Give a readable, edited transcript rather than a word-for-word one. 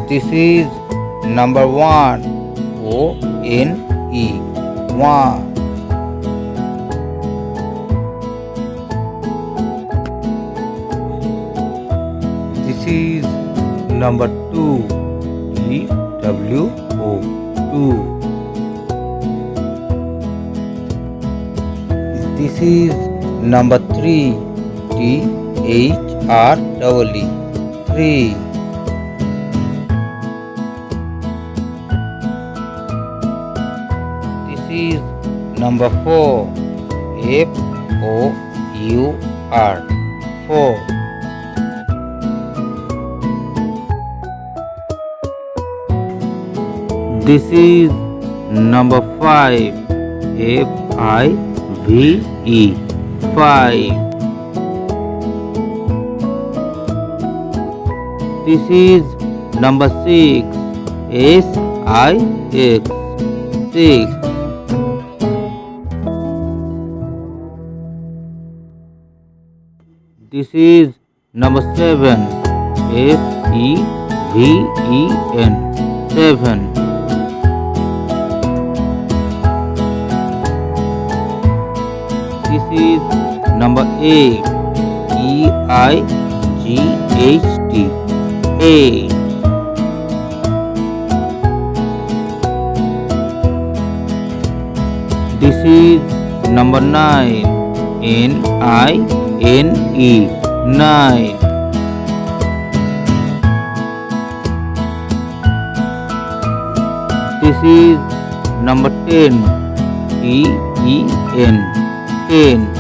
This is number 1. O-N-E. One. This is number 2. T-W-O. Two. This is number 3. T-H-R-E-E. Three. This is number 4. F-O-U-R. Four. This is number 5. F-I-V-E. Five. This is number 6. S-I-X. Six. This is number 7. S-E-V-E-N. Seven. This is number 8. E-I-G-H-T. Eight. This is number 9. N-I-N-E. Nine. This is number 10. T-E-N. Ten.